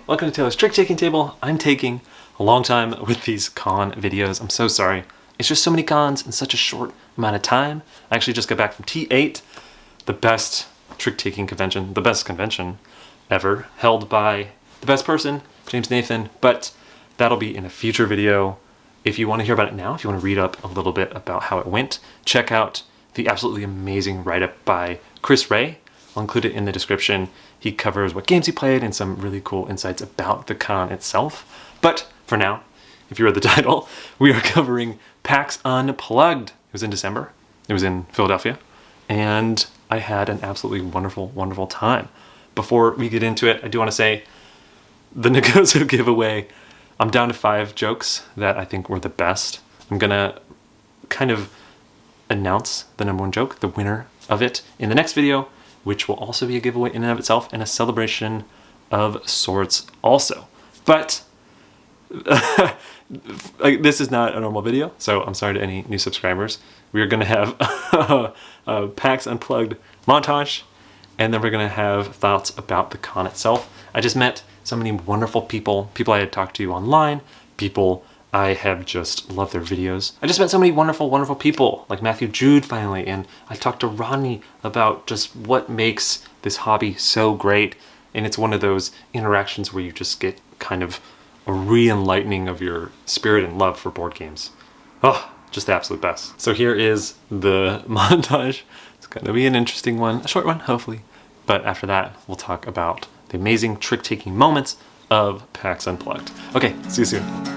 welcome to Taylor's Trick-Taking Table. I'm taking a long time with these con videos. I'm so sorry. It's just so many cons in such a short amount of time. I actually just got back from T8, the best trick-taking convention, the best convention ever, held by the best person, James Nathan, but that'll be in a future video. If you want to hear about it now, if you want to read up a little bit about how it went, check out the absolutely amazing write-up by Chris Ray. I'll include it in the description. He covers what games he played and some really cool insights about the con itself. But for now, if you read the title, we are covering PAX Unplugged. It was in December. It was in Philadelphia. And I had an absolutely wonderful, wonderful time. Before we get into it, I do want to say the Negozo giveaway, I'm down to 5 jokes that I think were the best. I'm going to kind of announce the #1 joke, the winner of it, in the next video, which will also be a giveaway in and of itself and a celebration of sorts also. But this is not a normal video, so I'm sorry to any new subscribers. We are going to have a PAX Unplugged montage, and then we're going to have thoughts about the con itself. I just met so many wonderful people I had talked to online, people I have just loved their videos. I just met so many wonderful, wonderful people, like Matthew Jude finally, and I talked to Rodney about just what makes this hobby so great, and it's one of those interactions where you just get kind of a re-enlightening of your spirit and love for board games. Oh, just the absolute best. So here is the montage. It's gonna be an interesting one, a short one, hopefully. But after that, we'll talk about the amazing trick-taking moments of PAX Unplugged. Okay, see you soon.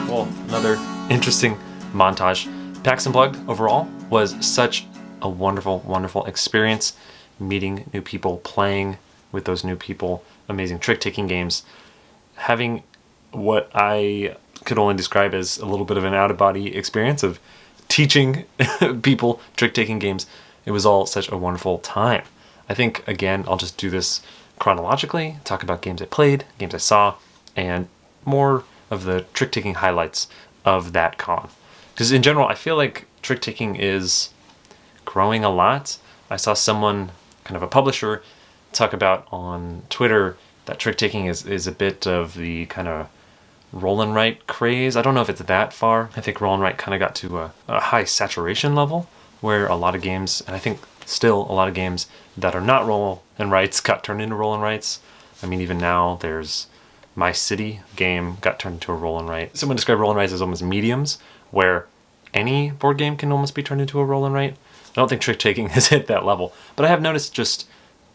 Well, another interesting montage. PAX Unplugged overall was such a wonderful, wonderful experience. Meeting new people, playing with those new people, amazing trick-taking games. Having what I could only describe as a little bit of an out-of-body experience of teaching people trick-taking games. It was all such a wonderful time. I think, again, I'll just do this chronologically, talk about games I played, games I saw, and more of the trick-taking highlights of that con. Because in general, I feel like trick-taking is growing a lot. I saw someone, kind of a publisher, talk about on Twitter that trick-taking is a bit of the kind of roll and write craze. I don't know if it's that far. I think roll and write kind of got to a high saturation level where a lot of games, and I think still a lot of games that are not roll and writes got turned into roll and writes. I mean, even now there's My City game got turned into a roll and write. Someone described roll and writes as almost mediums, where any board game can almost be turned into a roll and write. I don't think trick-taking has hit that level, but I have noticed just,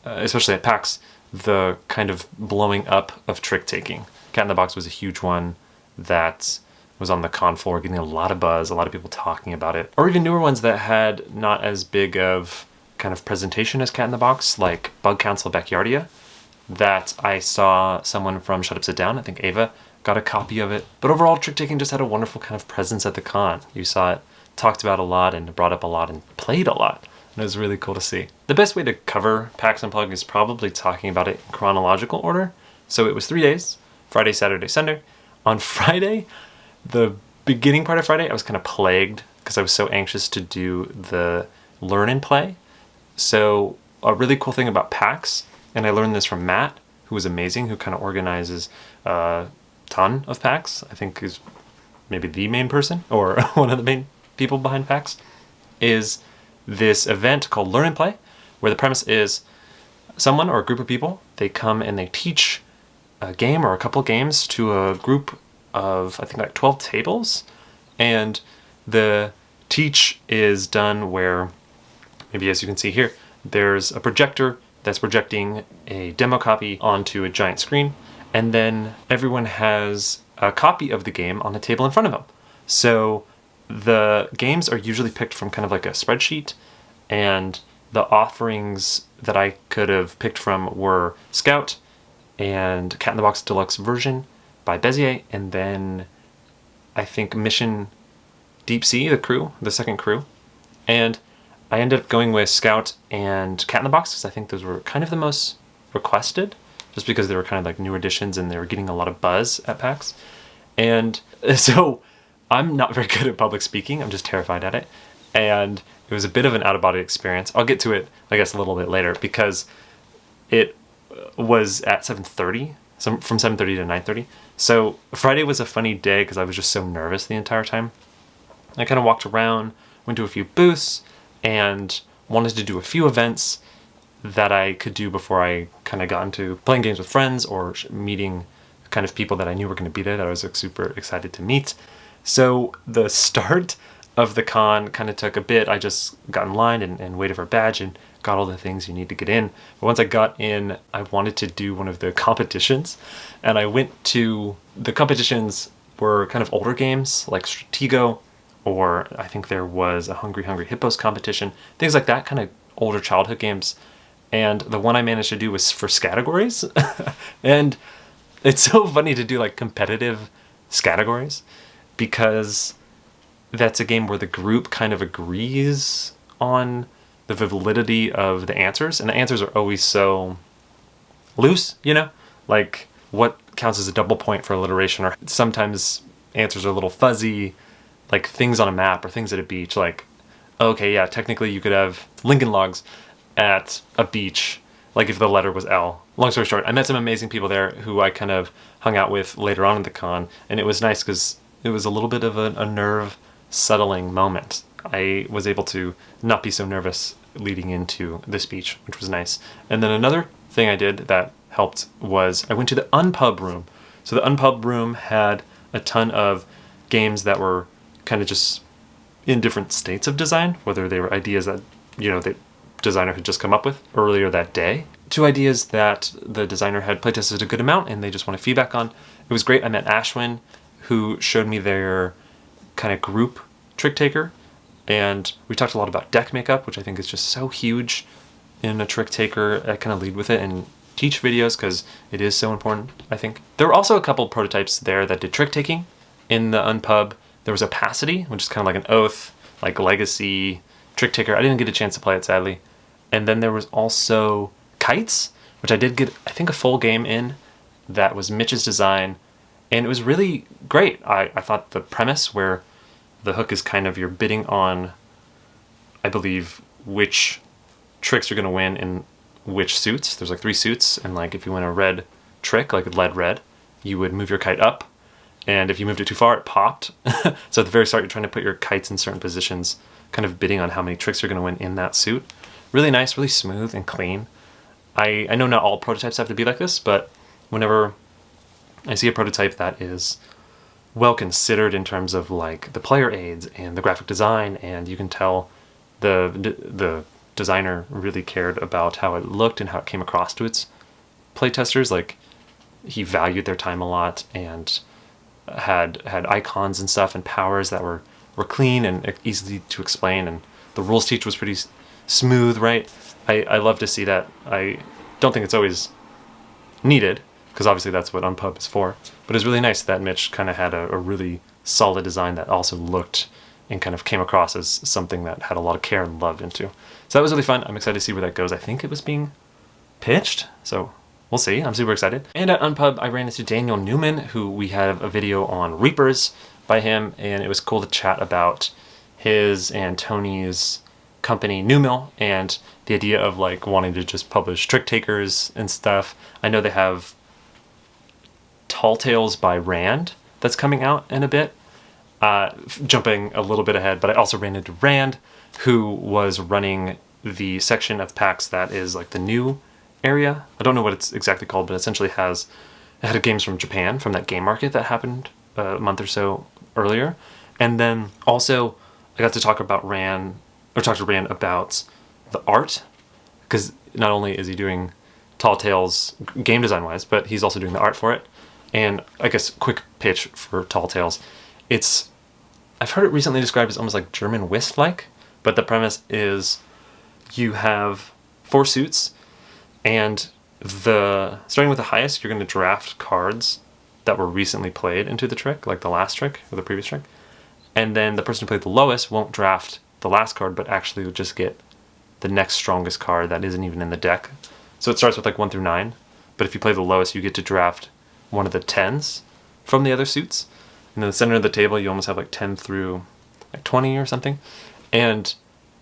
especially at PAX, the kind of blowing up of trick-taking. Cat in the Box was a huge one that was on the con floor, getting a lot of buzz, a lot of people talking about it. Or even newer ones that had not as big of kind of presentation as Cat in the Box, like Bug Council Backyardia, that I saw someone from Shut Up Sit Down, I think Ava, got a copy of it. But overall, trick-taking just had a wonderful kind of presence at the con. You saw it talked about a lot and brought up a lot and played a lot. And it was really cool to see. The best way to cover PAX Unplugged is probably talking about it in chronological order. So it was 3 days, Friday, Saturday, Sunday. On Friday, the beginning part of Friday, I was kind of plagued because I was so anxious to do the learn and play. So a really cool thing about PAX, and I learned this from Matt, who was amazing, who kind of organizes a ton of PAX, I think is maybe the main person or one of the main people behind PAX, is this event called Learn and Play, where the premise is someone or a group of people, they come and they teach a game or a couple games to a group of, I think, like 12 tables. And the teach is done where, maybe as you can see here, there's a projector that's projecting a demo copy onto a giant screen, and then everyone has a copy of the game on the table in front of them. So the games are usually picked from kind of like a spreadsheet, and the offerings that I could have picked from were Scout and Cat in the Box Deluxe version by Bezier, and then I think Mission Deep Sea, the second crew. And I ended up going with Scout and Cat in the Box because I think those were kind of the most requested, just because they were kind of like new additions and they were getting a lot of buzz at PAX. And so I'm not very good at public speaking, I'm just terrified at it. And it was a bit of an out-of-body experience. I'll get to it, I guess, a little bit later, because it was at 7:30, from 7:30 to 9:30. So Friday was a funny day because I was just so nervous the entire time. I kind of walked around, went to a few booths, and wanted to do a few events that I could do before I kind of got into playing games with friends or meeting kind of people that I knew were going to be there that I was like, super excited to meet. So the start of the con kind of took a bit. I just got in line and waited for a badge and got all the things you need to get in. But once I got in, I wanted to do one of the competitions, and I went to the competitions were kind of older games like Stratego, or I think there was a Hungry Hungry Hippos competition, things like that, kind of older childhood games. And the one I managed to do was for categories. And it's so funny to do like competitive categories, because that's a game where the group kind of agrees on the validity of the answers, and the answers are always so loose, you know? Like, what counts as a double point for alliteration, or sometimes answers are a little fuzzy, like things on a map or things at a beach, like, okay, yeah, technically you could have Lincoln Logs at a beach, like if the letter was L. Long story short, I met some amazing people there who I kind of hung out with later on in the con, and it was nice because it was a little bit of a nerve settling moment. I was able to not be so nervous leading into the speech, which was nice. And then another thing I did that helped was I went to the Unpub Room. So the Unpub Room had a ton of games that were kind of just in different states of design, whether they were ideas that, you know, the designer had just come up with earlier that day, to ideas that the designer had playtested a good amount and they just wanted feedback on. It was great. I met Ashwin, who showed me their kind of group trick taker, and we talked a lot about deck makeup, which I think is just so huge in a trick taker. I kind of lead with it and teach videos because it is so important, I think. There were also a couple prototypes there that did trick taking in the Unpub. There was Opacity, which is kind of like an Oath, like legacy trick taker. I didn't get a chance to play it, sadly. And then there was also Kites, which I did get, I think, a full game in. That was Mitch's design, and it was really great. I thought the premise where the hook is kind of you're bidding on, I believe, which tricks you're going to win in which suits. There's like 3 suits, and like if you win a red trick, like lead red, you would move your kite up, and if you moved it too far, it popped. So at the very start, you're trying to put your kites in certain positions, kind of bidding on how many tricks you're going to win in that suit. Really nice, really smooth and clean. I know not all prototypes have to be like this, but whenever I see a prototype that is well considered in terms of like the player aids and the graphic design, and you can tell the designer really cared about how it looked and how it came across to its playtesters. Like, he valued their time a lot and had icons and stuff and powers that were clean and easy to explain, and the rules teach was pretty smooth, right? I love to see that. I don't think it's always needed, because obviously that's what Unpub is for, but it's really nice that Mitch kind of had a really solid design that also looked and kind of came across as something that had a lot of care and love into. So that was really fun. I'm excited to see where that goes. I think it was being pitched, so we'll see. I'm super excited. And at Unpub, I ran into Daniel Newman, who we have a video on Reapers by him, and it was cool to chat about his and Tony's company Newmill and the idea of like wanting to just publish trick takers and stuff. I know they have Tall Tales by Rand that's coming out in a bit. Jumping a little bit ahead, but I also ran into Rand, who was running the section of PAX that is like the new area. I don't know what it's exactly called, but essentially it had games from Japan, from that game market that happened a month or so earlier. And then also I got to talk to Rand about the art, because not only is he doing Tall Tales game design wise, but he's also doing the art for it. And I guess quick pitch for Tall Tales. I've heard it recently described as almost like German whist-like, but the premise is you have 4 suits, and starting with the highest, you're going to draft cards that were recently played into the trick, like the last trick or the previous trick. And then the person who played the lowest won't draft the last card, but actually will just get the next strongest card that isn't even in the deck. So it starts with like 1 through 9, but if you play the lowest, you get to draft one of the 10s from the other suits. And in the center of the table, you almost have like 10 through like 20 or something. And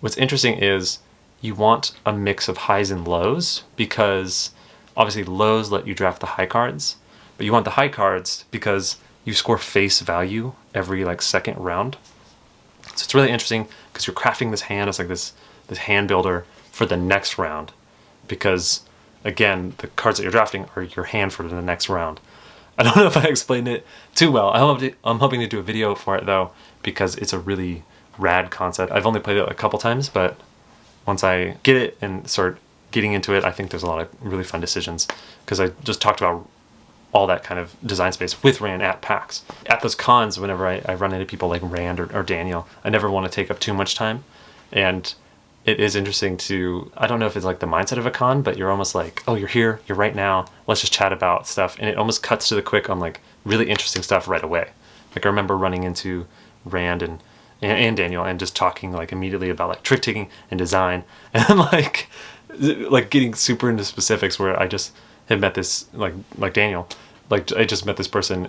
what's interesting is you want a mix of highs and lows, because obviously lows let you draft the high cards, but you want the high cards because you score face value every like second round. So it's really interesting because you're crafting this hand. It's like this hand builder for the next round, because again, the cards that you're drafting are your hand for the next round. I don't know if I explained it too well. I'm hoping to do a video for it though, because it's a really rad concept. I've only played it a couple times, but once I get it and start getting into it, I think there's a lot of really fun decisions, because I just talked about all that kind of design space with Rand at PAX. At those cons, whenever I run into people like Rand or Daniel, I never want to take up too much time. And it is interesting to, I don't know if it's like the mindset of a con, but you're almost like, oh, you're here, you're right now, let's just chat about stuff. And it almost cuts to the quick on like really interesting stuff right away. Like I remember running into Rand and Daniel and just talking like immediately about like trick taking and design, and like getting super into specifics, where I just had met this like Daniel, like I just met this person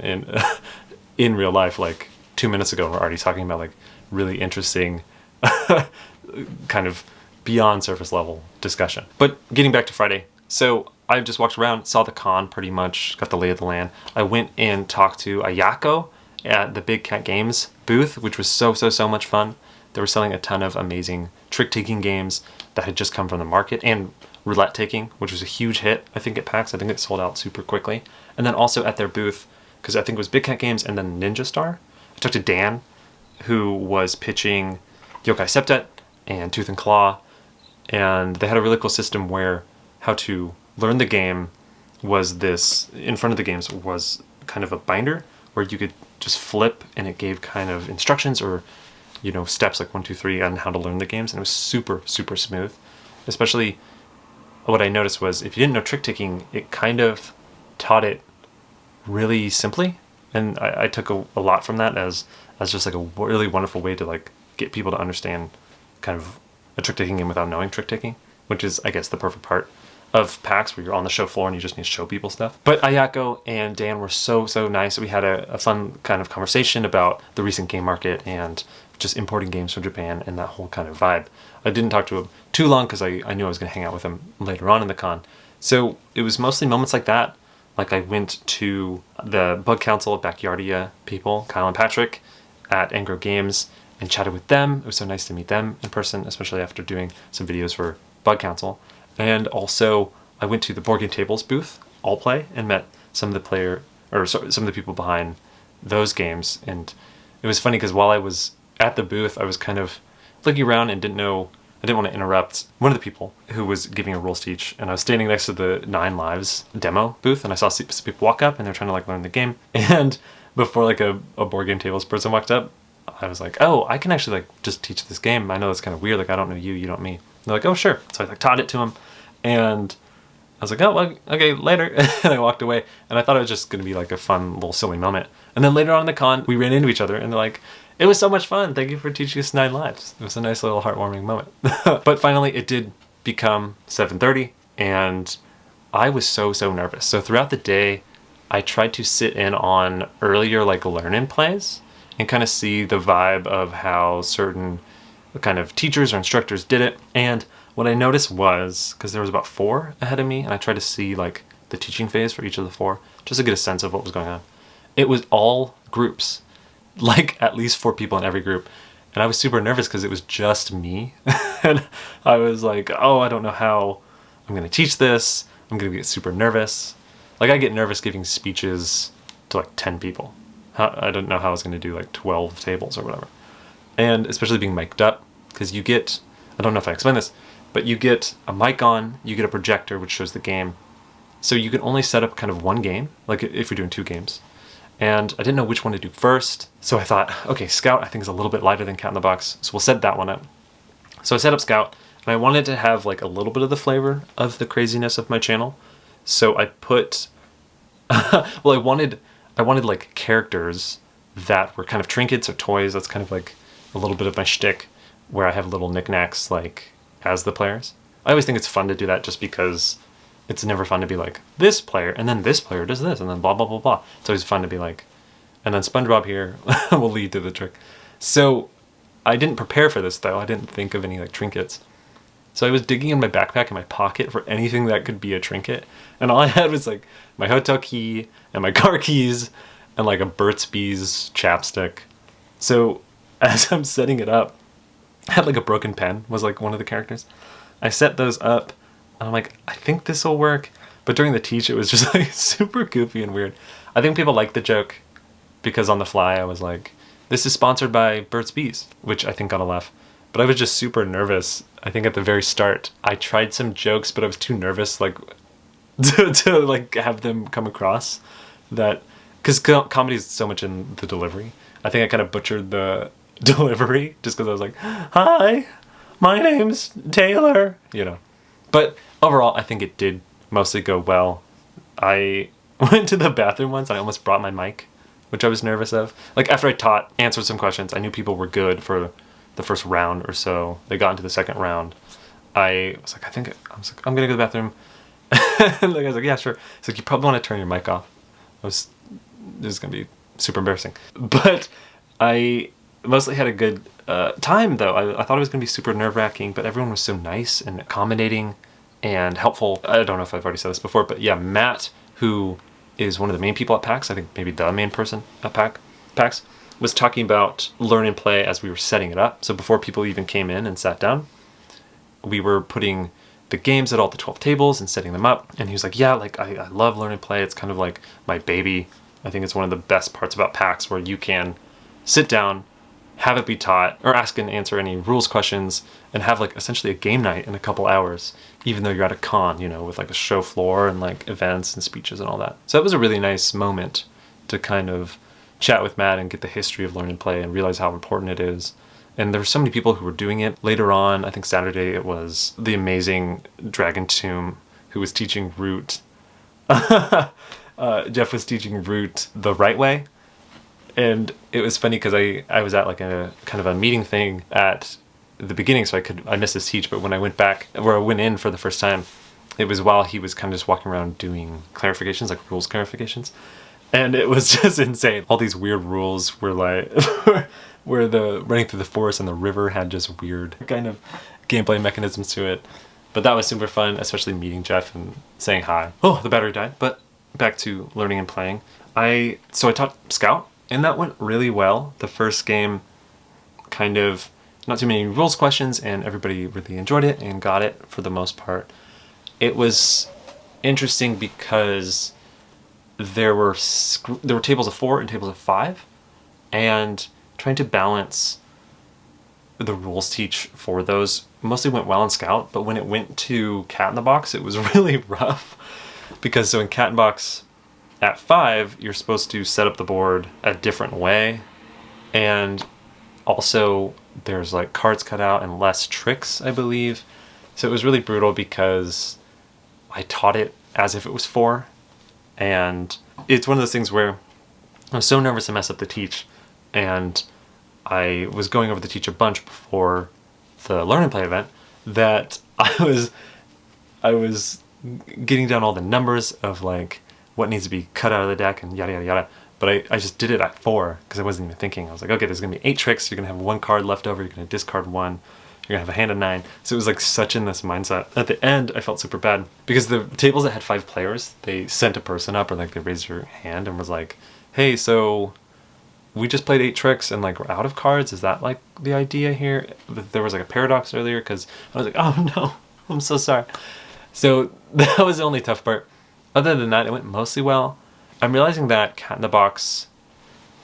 in real life like 2 minutes ago. We're already talking about like really interesting kind of beyond surface level discussion. But getting back to Friday, so I just walked around, saw the con pretty much, got the lay of the land. I went and talked to Ayako at the Big Cat Games booth, which was so much fun. They were selling a ton of amazing trick-taking games that had just come from the market, and Roulette-Taking, which was a huge hit, I think, at PAX. I think it sold out super quickly. And then also at their booth, because I think it was Big Cat Games and then Ninja Star, I talked to Dan, who was pitching Yokai Septet and Tooth and Claw, and they had a really cool system where how to learn the game was this, in front of the games was kind of a binder where you could just flip and it gave kind of instructions or, you know, steps like 1, 2, 3 on how to learn the games, and it was super smooth. Especially what I noticed was if you didn't know trick taking, it kind of taught it really simply, and I took a lot from that as just like a really wonderful way to like get people to understand kind of a trick taking game without knowing trick taking, which is I guess the perfect part of PAX, where you're on the show floor and you just need to show people stuff. But Ayako and Dan were so nice. We had a fun kind of conversation about the recent game market and just importing games from Japan and that whole kind of vibe. I didn't talk to him too long because I knew I was going to hang out with him later on in the con. So it was mostly moments like that. Like I went to the Bug Council at Backyardia people, Kyle and Patrick, at Angro Games, and chatted with them. It was so nice to meet them in person, especially after doing some videos for Bug Council. And also I went to the Board Game Tables booth, Allplay, and met some of the people behind those games. And it was funny because while I was at the booth, I was kind of looking around and I didn't want to interrupt one of the people who was giving a rules teach, and I was standing next to the 9 Lives demo booth, and I saw some people walk up and they're trying to like learn the game. And before like a Board Game Tables person walked up, I was like, oh, I can actually like just teach this game. I know it's kind of weird, like I don't know you, you don't me. And they're like, oh sure. So I like taught it to them, and I was like, oh, well, okay, later. And I walked away, and I thought it was just going to be like a fun little silly moment. And then later on in the con, we ran into each other, and they're like, it was so much fun. Thank you for teaching us 9 Lives. It was a nice little heartwarming moment. But finally, it did become 7:30, and I was so nervous. So throughout the day, I tried to sit in on earlier like learn-in plays and kind of see the vibe of how certain kind of teachers or instructors did it. And what I noticed was, because there was about 4 ahead of me, and I tried to see like the teaching phase for each of the 4, just to get a sense of what was going on. It was all groups, like at least 4 people in every group. And I was super nervous because it was just me. And I was like, oh, I don't know how I'm going to teach this. I'm going to get super nervous. Like I get nervous giving speeches to like 10 people. I don't know how I was going to do like 12 tables or whatever. And especially being mic'd up, because you get, I don't know if I explained this, but you get a mic on, you get a projector which shows the game. So you can only set up kind of one game, like if you're doing 2 games. And I didn't know which one to do first. So I thought, okay, Scout I think is a little bit lighter than Cat in the Box, so we'll set that one up. So I set up Scout, and I wanted to have like a little bit of the flavor of the craziness of my channel. So I put, well, I wanted like characters that were kind of trinkets or toys. That's kind of like a little bit of my shtick, where I have little knickknacks like as the players. I always think it's fun to do that just because it's never fun to be like, this player, and then this player does this, and then blah, blah, blah, blah. It's always fun to be like, and then SpongeBob here will lead to the trick. So I didn't prepare for this though. I didn't think of any like trinkets. So I was digging in my backpack and my pocket for anything that could be a trinket. And all I had was like my hotel key and my car keys and like a Burt's Bees chapstick. So as I'm setting it up, I had like a broken pen was like one of the characters. I set those up and I'm like, I think this will work. But during the teach, it was just like super goofy and weird. I think people liked the joke because on the fly I was like, this is sponsored by Burt's Bees, which I think got a laugh. But I was just super nervous. I think at the very start, I tried some jokes, but I was too nervous like to like have them come across that, because comedy is so much in the delivery. I think I kind of butchered the delivery just because I was like, hi, my name's Taylor, you know. But overall, I think it did mostly go well. I went to the bathroom once and I almost brought my mic, which I was nervous of. Like after I answered some questions, I knew people were good for the first round or so. They got into the second round. I was like, I'm gonna go to the bathroom. And the guy's like, yeah, sure. He's like, you probably want to turn your mic off. This is gonna be super embarrassing. But I mostly had a good time though. I thought it was gonna be super nerve-wracking, but everyone was so nice and accommodating and helpful. I don't know if I've already said this before, but yeah, Matt, who is one of the main people at PAX, I think maybe the main person at PAX, was talking about learn and play as we were setting it up. So before people even came in and sat down, we were putting the games at all the 12 tables and setting them up. And he was like, yeah, like I love learn and play. It's kind of like my baby. I think it's one of the best parts about PAX, where you can sit down, have it be taught, or ask and answer any rules questions, and have like essentially a game night in a couple hours, even though you're at a con, you know, with like a show floor and like events and speeches and all that. So that was a really nice moment to kind of chat with Matt and get the history of learn and play and realize how important it is. And there were so many people who were doing it. Later on, I think Saturday, it was the amazing Dragon Tomb who was teaching Root. Jeff was teaching Root the right way. And it was funny because I was at like a kind of a meeting thing at the beginning, so I missed his teach. But when I went back, where I went in for the first time, it was while he was kind of just walking around doing clarifications, like rules clarifications. And it was just insane. All these weird rules were like, where the running through the forest and the river had just weird kind of gameplay mechanisms to it. But that was super fun, especially meeting Jeff and saying hi. Oh, the battery died. But back to learning and playing. So I taught Scout, and that went really well. The first game, kind of not too many rules questions, and everybody really enjoyed it and got it for the most part. It was interesting because there were tables of 4 and tables of 5, and trying to balance the rules teach for those mostly went well in Scout, but when it went to Cat in the Box, it was really rough. Because so in Cat in the Box at 5, you're supposed to set up the board a different way, and also there's like cards cut out and less tricks, I believe. So it was really brutal because I taught it as if it was 4. And it's one of those things where I was so nervous to mess up the teach, and I was going over the teach a bunch before the learn and play event, that I was getting down all the numbers of like what needs to be cut out of the deck and yada yada yada. but I just did it at 4 because I wasn't even thinking. I was like, okay, there's gonna be 8 tricks. You're gonna have 1 card left over. You're gonna discard 1. You're gonna have a hand of 9. So it was like such in this mindset. At the end, I felt super bad because the tables that had 5 players, they sent a person up or like they raised your hand and was like, hey, so we just played 8 tricks and like we're out of cards. Is that like the idea here? There was like a paradox earlier because I was like, oh no, I'm so sorry. So that was the only tough part. Other than that, it went mostly well. I'm realizing that Cat in the Box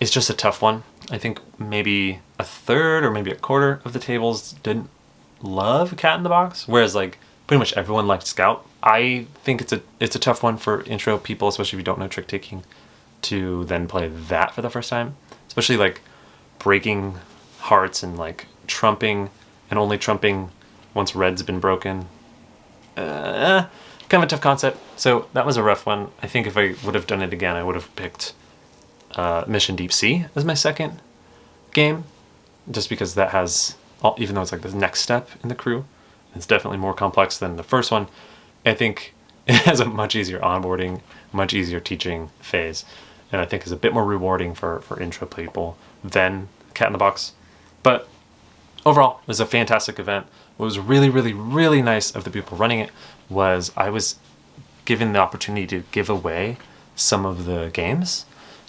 is just a tough one. I think maybe a third or maybe a quarter of the tables didn't love Cat in the Box, whereas like pretty much everyone liked Scout. I think it's a tough one for intro people, especially if you don't know trick taking, to then play that for the first time. Especially like breaking hearts and like trumping and only trumping once red's been broken. Kind of a tough concept. So that was a rough one. I think if I would have done it again, I would have picked Mission Deep Sea as my second game, just because that has, even though it's like the next step in the crew, it's definitely more complex than the first one. I think it has a much easier onboarding, much easier teaching phase, and I think is a bit more rewarding for intro people than Cat in the Box. But overall, it was a fantastic event. What was really, really, really nice of the people running it was I was given the opportunity to give away some of the games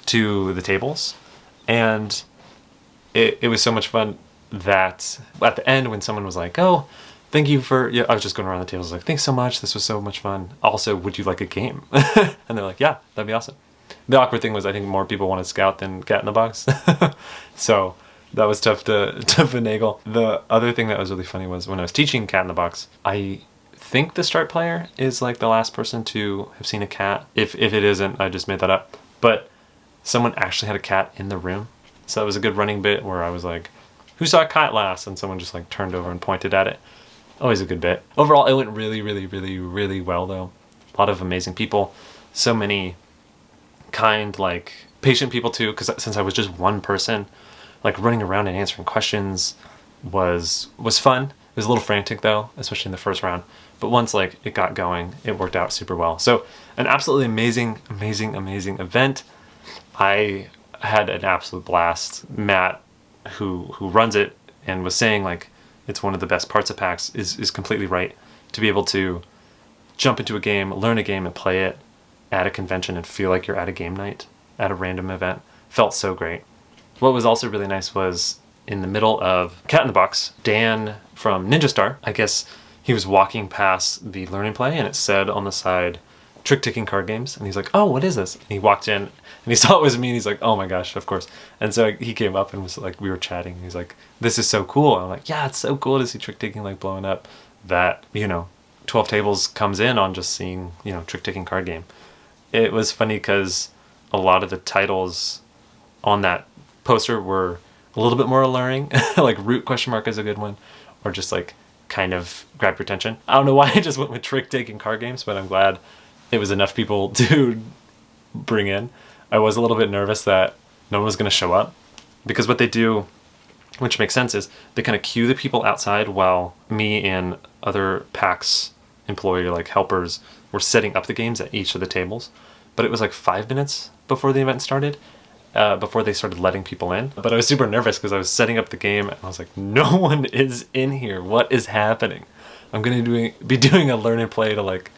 to the tables, and it was so much fun that at the end when someone was like, oh, thank you for, I was just going around the tables like, thanks so much, this was so much fun. Also, would you like a game? And they're like, yeah, that'd be awesome. The awkward thing was I think more people wanted Scout than Cat in the Box. So that was tough to finagle. The other thing that was really funny was when I was teaching Cat in the Box, I think the start player is like the last person to have seen a cat. If it isn't, I just made that up. But someone actually had a cat in the room. So that was a good running bit where I was like, who saw a cat last? And someone just like turned over and pointed at it. Always a good bit. Overall, it went really, really, really, really well though. A lot of amazing people. So many kind, like patient people too, because since I was just one person, like running around and answering questions was fun. It was a little frantic though, especially in the first round. But once like it got going, it worked out super well. So an absolutely amazing, amazing, amazing event. I had an absolute blast. Matt, who runs it and was saying like it's one of the best parts of PAX, is completely right. To be able to jump into a game, learn a game and play it at a convention and feel like you're at a game night at a random event felt so great. What was also really nice was in the middle of Cat in the Box, Dan from Ninja Star, I guess he was walking past the Learn and Play and it said on the side, Trick Taking Card Games. And he's like, oh, what is this? And he walked in and he saw it was me and he's like, oh my gosh, of course. And so he came up and was like, we were chatting. He's like, this is so cool. And I'm like, yeah, it's so cool to see Trick Taking like blowing up that, 12 tables comes in on just seeing, Trick Taking card game. It was funny because a lot of the titles on that poster were a little bit more alluring, like Root ? Is a good one, or just like kind of grab your attention. I don't know why I just went with Trick Taking card games, but I'm glad it was enough people to bring in. I was a little bit nervous that no one was going to show up, because what they do, which makes sense, is they kind of queue the people outside while me and other PAX employee like helpers were setting up the games at each of the tables. But it was like 5 minutes before the event started, before they started letting people in. But I was super nervous because I was setting up the game and I was like, no one is in here. What is happening? I'm going to be doing a learn and play to like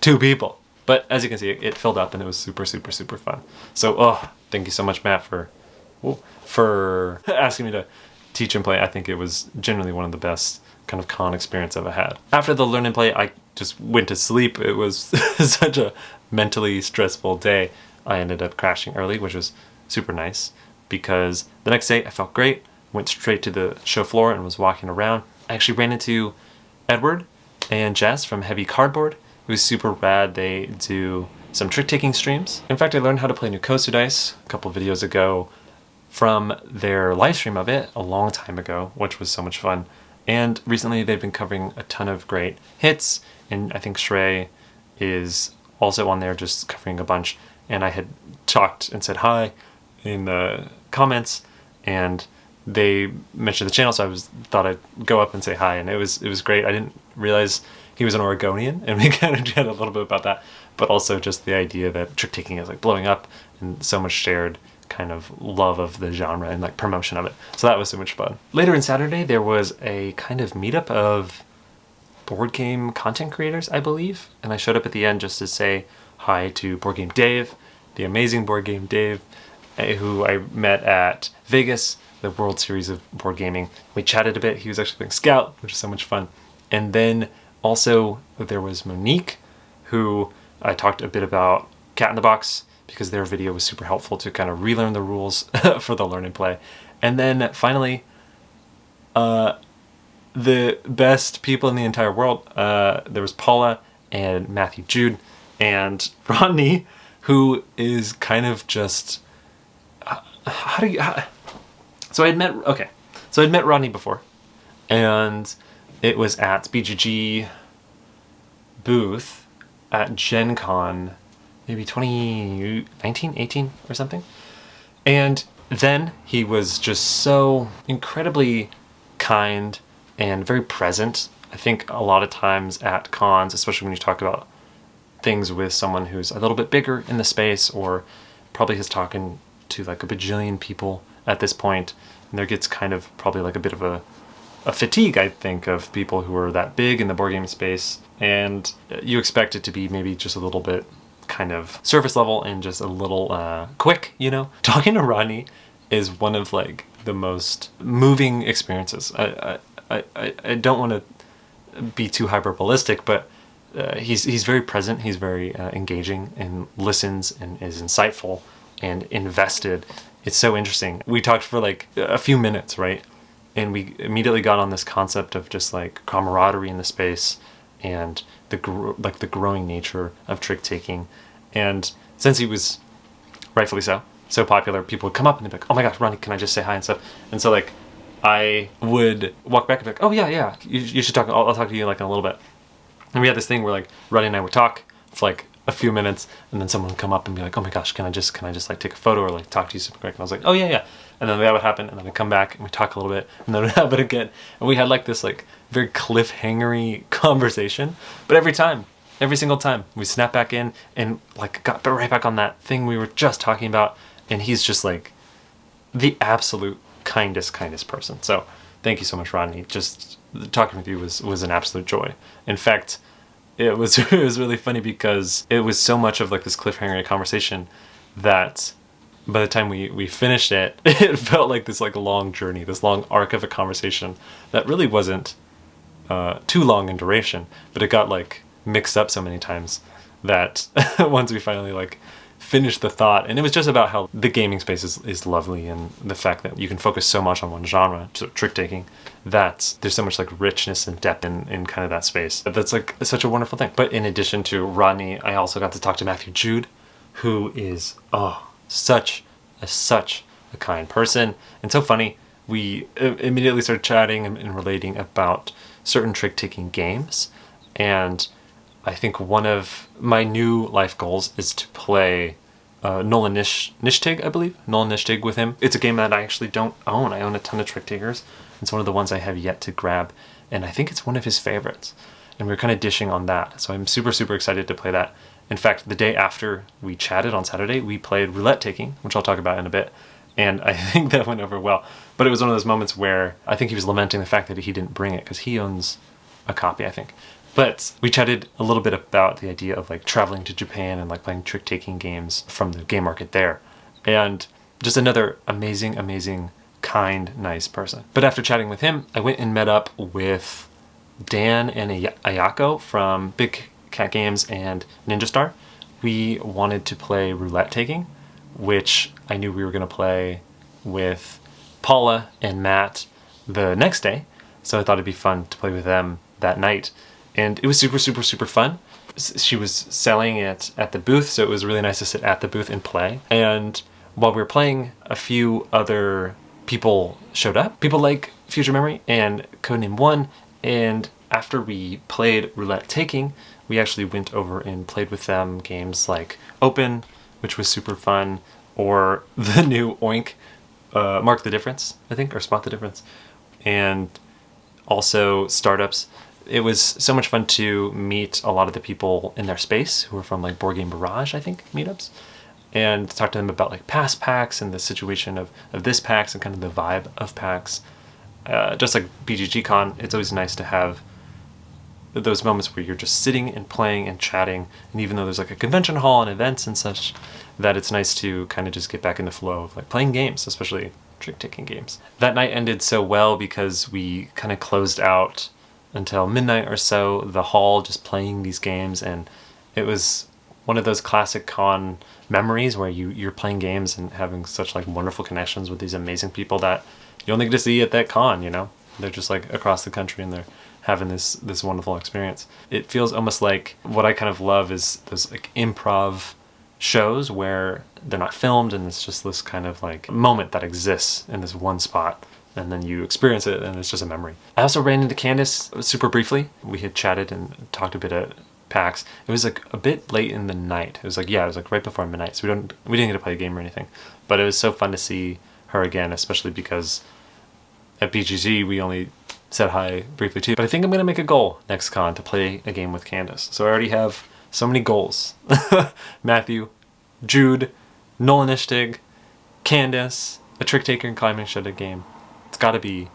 2 people. But as you can see, it filled up and it was super, super, super fun. So, thank you so much, Matt, for asking me to teach and play. I think it was generally one of the best kind of con experience I've ever had. After the learn and play, I just went to sleep. It was such a mentally stressful day. I ended up crashing early, which was super nice because the next day I felt great, went straight to the show floor and was walking around. I actually ran into Edward and Jess from Heavy Cardboard. It was super rad. They do some trick-taking streams. In fact, I learned how to play Nukosu dice a couple videos ago from their live stream of it a long time ago, which was so much fun. And recently they've been covering a ton of great hits, and I think Shrey is also on there just covering a bunch. And I had talked and said hi in the comments, and they mentioned the channel, so I thought I'd go up and say hi, and it was great. I didn't realize he was an Oregonian, and we kind of chatted a little bit about that, but also just the idea that trick taking is like blowing up and so much shared kind of love of the genre and like promotion of it. So that was so much fun. Later in Saturday, there was a kind of meetup of board game content creators, I believe. And I showed up at the end just to say hi to Board Game Dave, the amazing Board Game Dave, who I met at Vegas, the World Series of Board Gaming. We chatted a bit. He was actually playing Scout, which is so much fun. And then also there was Monique, who I talked a bit about Cat in the Box, because their video was super helpful to kind of relearn the rules for the learn and play. And then finally, the best people in the entire world, there was Paula and Matthew Jude and Rodney, who is kind of just, so I'd met Rodney before, and it was at BGG booth at Gen Con, maybe 2019, 18 or something. And then he was just so incredibly kind and very present. I think a lot of times at cons, especially when you talk about things with someone who's a little bit bigger in the space, or probably is talking to like a bajillion people at this point, and there gets kind of probably like a bit of a fatigue, I think, of people who are that big in the board game space, and you expect it to be maybe just a little bit kind of surface level and just a little quick, you know? Talking to Rodney is one of like the most moving experiences. I don't want to be too hyperbolistic, but he's very present, he's very engaging and listens and is insightful and invested. It's so interesting. We talked for like a few minutes, right? And we immediately got on this concept of just like camaraderie in the space and the growing nature of trick taking. And since he was rightfully so popular, people would come up and they'd be like, "Oh my gosh, Ronnie, can I just say hi?" and stuff. And so like I would walk back and be like, "Oh yeah, you should talk. I'll talk to you like in a little bit." And we had this thing where like Ronnie and I would talk for like a few minutes, and then someone would come up and be like, "Oh my gosh, can I just like take a photo or like talk to you super quick?" And I was like, "Oh yeah." And then that would happen, and then we'd come back and we'd talk a little bit, and then it would happen again. And we had like this like very cliffhangery conversation. But every single time, we snapped back in and like got right back on that thing we were just talking about. And he's just like the absolute kindest person. So thank you so much, Rodney. Just talking with you was an absolute joy. In fact, it was really funny because it was so much of like this cliffhanger conversation that by the time we finished it, it felt like this like long journey, this long arc of a conversation that really wasn't too long in duration, but it got like mixed up so many times that once we finally like finished the thought, and it was just about how the gaming space is lovely, and the fact that you can focus so much on one genre, so trick taking, that there's so much like richness and depth in kind of that space. That's like such a wonderful thing. But in addition to Rodney, I also got to talk to Matthew Jude, who is such a kind person and so funny. We immediately started chatting and relating about certain trick taking games, and I think one of my new life goals is to play Nolan Nishtig, I believe. Nolan Nishtig with him. It's a game that I actually don't own. I own a ton of trick takers. It's one of the ones I have yet to grab, and I think it's one of his favorites. And we're kind of dishing on that, so I'm super excited to play that. In fact, the day after we chatted on Saturday, we played Roulette-Taking, which I'll talk about in a bit, and I think that went over well. But it was one of those moments where I think he was lamenting the fact that he didn't bring it, because he owns a copy, I think. But we chatted a little bit about the idea of like traveling to Japan and like playing trick-taking games from the game market there. And just another amazing, kind, nice person. But after chatting with him, I went and met up with Dan and Ayako from Big Cat Games and Ninja Star. We wanted to play Roulette-Taking, which I knew we were going to play with Paula and Matt the next day. So I thought it'd be fun to play with them that night. And it was super fun. She was selling it at the booth, so it was really nice to sit at the booth and play. And while we were playing, a few other people showed up. People like Future Memory and Codename 1. And after we played Roulette-Taking, we actually went over and played with them games like Open, which was super fun, or the new Oink, Mark the Difference, I think, or Spot the Difference, and also Startups. It was so much fun to meet a lot of the people in their space who were from like Board Game Barrage, I think, meetups. and talk to them about like past PAX and the situation of this PAX and kind of the vibe of PAX. Just like BGG-Con, it's always nice to have those moments where you're just sitting and playing and chatting, and even though there's like a convention hall and events and such, that it's nice to kind of just get back in the flow of like playing games, especially trick-taking games. That night ended so well because we kind of closed out until midnight or so, the hall just playing these games, and it was one of those classic con memories where you're playing games and having such like wonderful connections with these amazing people that you only get to see at that con, you know? They're just like across the country and they're having this wonderful experience. It feels almost like what I kind of love is those like improv shows where they're not filmed and it's just this kind of like moment that exists in this one spot, and then you experience it and it's just a memory. I also ran into Candace super briefly. We had chatted and talked a bit at PAX. It was like a bit late in the night. It was like, yeah, it was like right before midnight, so we didn't get to play a game or anything, but it was so fun to see her again, especially because at BGG we only said hi briefly too. But I think I'm gonna make a goal next con to play a game with Candace. So I already have so many goals. Matthew, Jude, Nolan Ishtig, Candace, a trick taker and climbing shredded game. It's gotta be,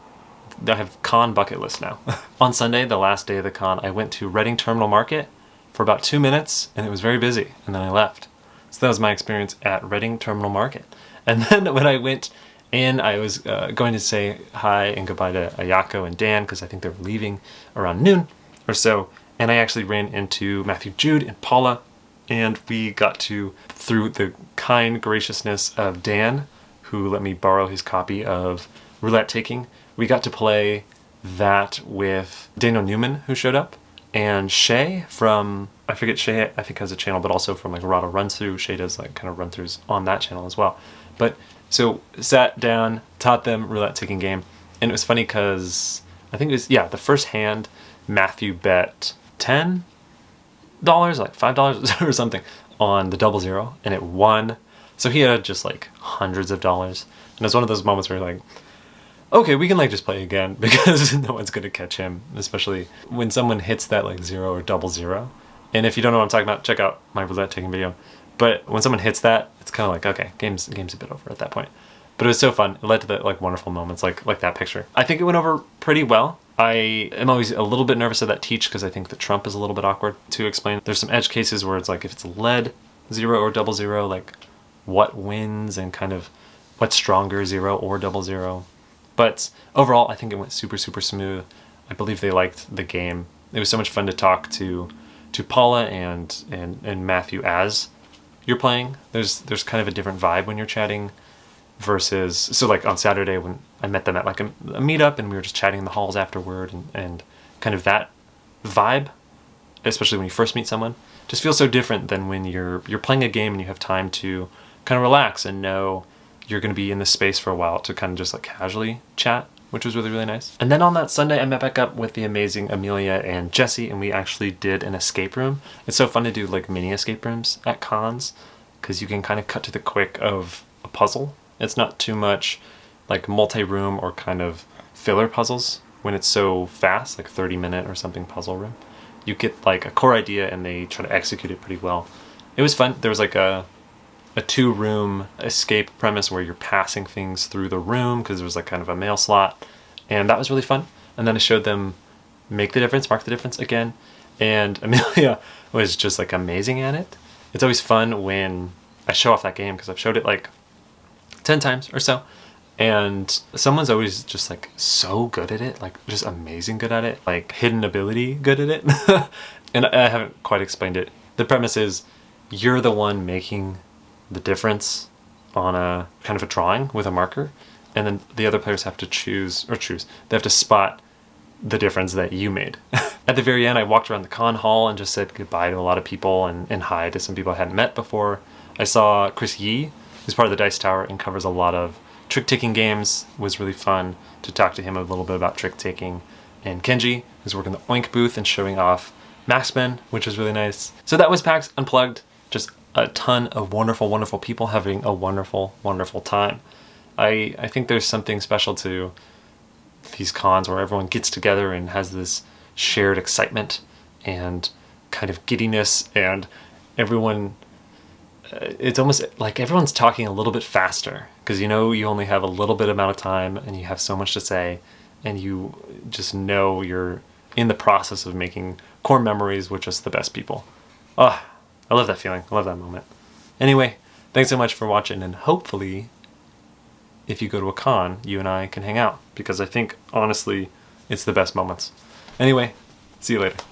I have con bucket list now. On Sunday, the last day of the con, I went to Reading Terminal Market for about 2 minutes and it was very busy, and then I left. So that was my experience at Reading Terminal Market. And then when I went in, I was going to say hi and goodbye to Ayako and Dan because I think they were leaving around noon or so. And I actually ran into Matthew, Jude, and Paula, and we got to, through the kind graciousness of Dan, who let me borrow his copy of Roulette-Taking, we got to play that with Daniel Newman, who showed up, and Shay from, I forget, Shay I think has a channel, but also from like Rado Runs Through. Shay does like kind of run-throughs on that channel as well. But so sat down, taught them Roulette-Taking game, and it was funny because I think it was, yeah, the first hand Matthew bet $10, like $5 or something on the 00, and it won. So he had just like hundreds of dollars, and it was one of those moments where you're like, okay, we can like just play again because no one's gonna catch him, especially when someone hits that like 0 or 00. And if you don't know what I'm talking about, check out my Roulette-Taking video. But when someone hits that, it's kind of like, okay, game's a bit over at that point. But it was so fun. It led to the like wonderful moments like that picture. I think it went over pretty well. I am always a little bit nervous of that teach because I think the trump is a little bit awkward to explain. There's some edge cases where it's like if it's lead 0 or 00, like what wins and kind of what's stronger, 0 or 00. But overall, I think it went super, super smooth. I believe they liked the game. It was so much fun to talk to Paula and Matthew as you're playing. There's kind of a different vibe when you're chatting versus, so like on Saturday when I met them at like a meetup and we were just chatting in the halls afterward, and kind of that vibe, especially when you first meet someone, just feels so different than when you're playing a game and you have time to kind of relax and know you're going to be in this space for a while to kind of just like casually chat, which was really, really nice. And then on that Sunday, I met back up with the amazing Amelia and Jesse, and we actually did an escape room. It's so fun to do like mini escape rooms at cons because you can kind of cut to the quick of a puzzle. It's not too much like multi-room or kind of filler puzzles when it's so fast, like 30-minute or something puzzle room. You get like a core idea and they try to execute it pretty well. It was fun. There was like a 2-room escape premise where you're passing things through the room because there was like kind of a mail slot, and that was really fun. And then I showed them make the difference, mark the difference again, and Amelia was just like amazing at it. It's always fun when I show off that game because I've showed it like 10 times or so, and someone's always just like so good at it, like just amazing good at it, like hidden ability good at it. And I haven't quite explained it. The premise is you're the one making the difference on a kind of a drawing with a marker, and then the other players have to they have to spot the difference that you made. At the very end, I walked around the con hall and just said goodbye to a lot of people and hi to some people I hadn't met before. I saw Chris Yee, who's part of the Dice Tower and covers a lot of trick-taking games. It was really fun to talk to him a little bit about trick-taking. And Kenji, who's working the Oink booth and showing off Maxmen, which was really nice. So that was PAX Unplugged. Just a ton of wonderful, wonderful people having a wonderful, wonderful time. I think there's something special to these cons where everyone gets together and has this shared excitement and kind of giddiness, and everyone it's almost like everyone's talking a little bit faster because you know you only have a little bit amount of time and you have so much to say, and you just know you're in the process of making core memories with just the best people. Ah, I love that feeling. I love that moment. Anyway, thanks so much for watching, and hopefully if you go to a con, you and I can hang out, because I think honestly it's the best moments. Anyway, see you later.